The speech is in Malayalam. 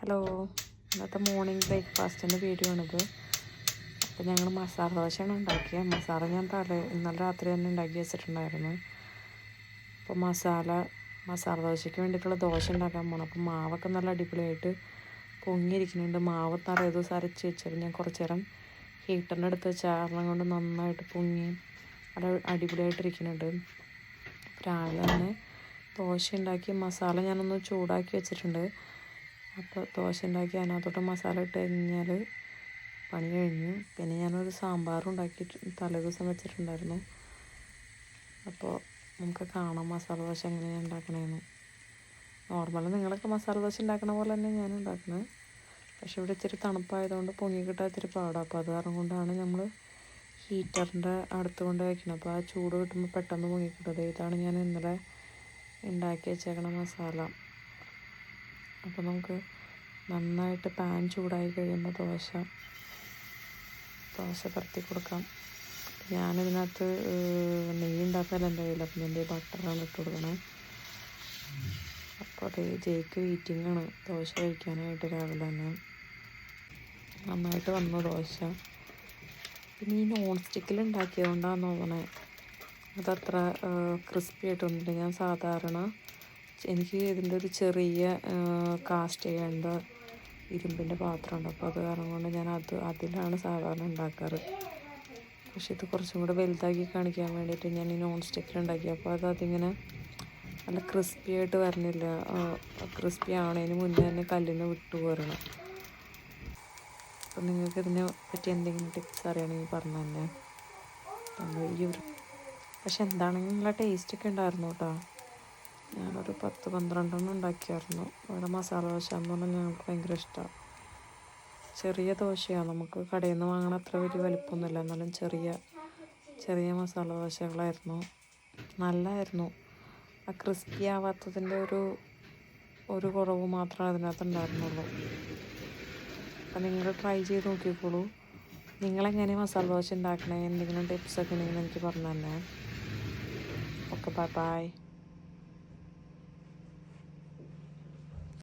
ഹലോ, ഇന്നത്തെ മോർണിംഗ് ബ്രേക്ക്ഫാസ്റ്റിൻ്റെ വീഡിയോ ആണിത്. അപ്പോൾ ഞങ്ങൾ മസാല ദോശയാണ് ഉണ്ടാക്കിയത്. മസാല ഞാൻ ഇന്നലെ രാത്രി തന്നെ ഉണ്ടാക്കി വെച്ചിട്ടുണ്ടായിരുന്നു. അപ്പോൾ മസാല ദോശയ്ക്ക് വേണ്ടിയിട്ടുള്ള ദോശ ഉണ്ടാക്കാൻ പോകണം. അപ്പോൾ മാവൊക്കെ നല്ല അടിപൊളിയായിട്ട് പൊങ്ങിയിരിക്കുന്നുണ്ട്. മാവ് തലേ ദിവസം അരച്ച് വെച്ചത് ഞാൻ കുറച്ച് നേരം ഹീറ്ററിൻ്റെ അടുത്ത് ചാരണം കൊണ്ട് നന്നായിട്ട് പൊങ്ങി അത് അടിപൊളിയായിട്ടിരിക്കുന്നുണ്ട്. രാവിലെ തന്നെ ദോശ ഉണ്ടാക്കി മസാല ഞാനൊന്ന് ചൂടാക്കി വെച്ചിട്ടുണ്ട്. അപ്പോൾ ദോശ ഉണ്ടാക്കി അതിനകത്തോട്ട് മസാല ഇട്ട് കഴിഞ്ഞാൽ പണി കഴിഞ്ഞു. പിന്നെ ഞാനൊരു സാമ്പാറും ഉണ്ടാക്കി തലേ ദിവസം വെച്ചിട്ടുണ്ടായിരുന്നു. അപ്പോൾ നമുക്ക് കാണാം മസാല ദോശ എങ്ങനെയാണ് ഉണ്ടാക്കണതെന്ന്. നോർമലി നിങ്ങളൊക്കെ മസാല ദോശ ഉണ്ടാക്കണ പോലെ തന്നെ ഞാൻ ഉണ്ടാക്കുന്നത്. പക്ഷെ ഇവിടെ ഇച്ചിരി തണുപ്പായതുകൊണ്ട് പൊങ്ങി കിട്ടാൻ ഇത്തിരി പാടാണ്. അപ്പോൾ അത് കാരണം കൊണ്ടാണ് നമ്മൾ ഹീറ്ററിൻ്റെ അടുത്ത് കൊണ്ട് വയ്ക്കുന്നത്. അപ്പോൾ ആ ചൂട് കിട്ടുമ്പോൾ പെട്ടെന്ന് പൊങ്ങി കിട്ടുന്നത്. ഇതാണ് ഞാൻ ഇന്നലെ ഉണ്ടാക്കി വെച്ചേക്കണ മസാല. അപ്പോൾ നമുക്ക് നന്നായിട്ട് പാൻ ചൂടായി കഴിയുമ്പോൾ ദോശ പരത്തി കൊടുക്കാം. ഞാനിതിനകത്ത് നെയ്യ് ഉണ്ടാക്കാനല്ല എൻ്റെ കയ്യിൽ. അപ്പം എൻ്റെ ബട്ടറാണ് ഇട്ട് കൊടുക്കണേ. അപ്പോൾ അത് ജയിക്ക് വെയിറ്റിംഗാണ് ദോശ കഴിക്കാനായിട്ട് രാവിലെ തന്നെ. നന്നായിട്ട് വന്നു ദോശ. പിന്നെ ഈ നോൺ സ്റ്റിക്കിൽ ഉണ്ടാക്കിയതുകൊണ്ടാണെന്ന് തോന്നണേ അതത്ര ക്രിസ്പി ആയിട്ടൊന്നുമില്ല. ഞാൻ സാധാരണ എനിക്ക് ഇതിൻ്റെ ഒരു ചെറിയ കാസ്റ്റ് ചെയ്യേണ്ട ഇരുമ്പിൻ്റെ പാത്രമുണ്ട്. അപ്പോൾ അത് കാരണം കൊണ്ട് ഞാൻ അതിലാണ് സാധാരണ ഉണ്ടാക്കാറ്. പക്ഷെ ഇത് കുറച്ചും കൂടെ വലുതാക്കി കാണിക്കാൻ വേണ്ടിയിട്ട് ഞാൻ ഈ നോൺ സ്റ്റിക്കിൽ ഉണ്ടാക്കി. അപ്പോൾ അതിങ്ങനെ നല്ല ക്രിസ്പി ആയിട്ട് വരണില്ല. ക്രിസ്പി ആവണതിന് മുന്നേ തന്നെ കല്ലിന് വിട്ടു പോരണം. അപ്പോൾ നിങ്ങൾക്ക് ഇതിനെ പറ്റി എന്തെങ്കിലും ടിപ്സ് അറിയണമെങ്കിൽ പറഞ്ഞു തന്നെ. പക്ഷെ എന്താണെങ്കിലും നല്ല ടേസ്റ്റൊക്കെ ഉണ്ടായിരുന്നു കേട്ടോ. ഞാനൊരു 10-12 ഉണ്ടാക്കിയായിരുന്നു. ഇവിടെ മസാല ദോശ എന്ന് പറഞ്ഞാൽ ഞങ്ങൾക്ക് ഭയങ്കര ഇഷ്ടമാണ്. ചെറിയ ദോശയാണ്, നമുക്ക് കടയിൽ നിന്ന് വാങ്ങണ അത്ര വലിയ വലിപ്പമൊന്നുമില്ല. എന്നാലും ചെറിയ മസാല ദോശകളായിരുന്നു. നല്ലതായിരുന്നു. ആ ക്രിസ്പി ആവാത്തതിൻ്റെ ഒരു കുറവ് മാത്രമേ അതിനകത്ത് ഉണ്ടായിരുന്നുള്ളൂ. അപ്പം നിങ്ങൾ ട്രൈ ചെയ്ത് നോക്കിക്കോളൂ. നിങ്ങളെങ്ങനെയാണ് മസാല ദോശ ഉണ്ടാക്കണേ? എന്തെങ്കിലും ടിപ്സൊക്കെ ഉണ്ടെങ്കിൽ എനിക്ക് പറഞ്ഞു തന്നെ. Okay, by.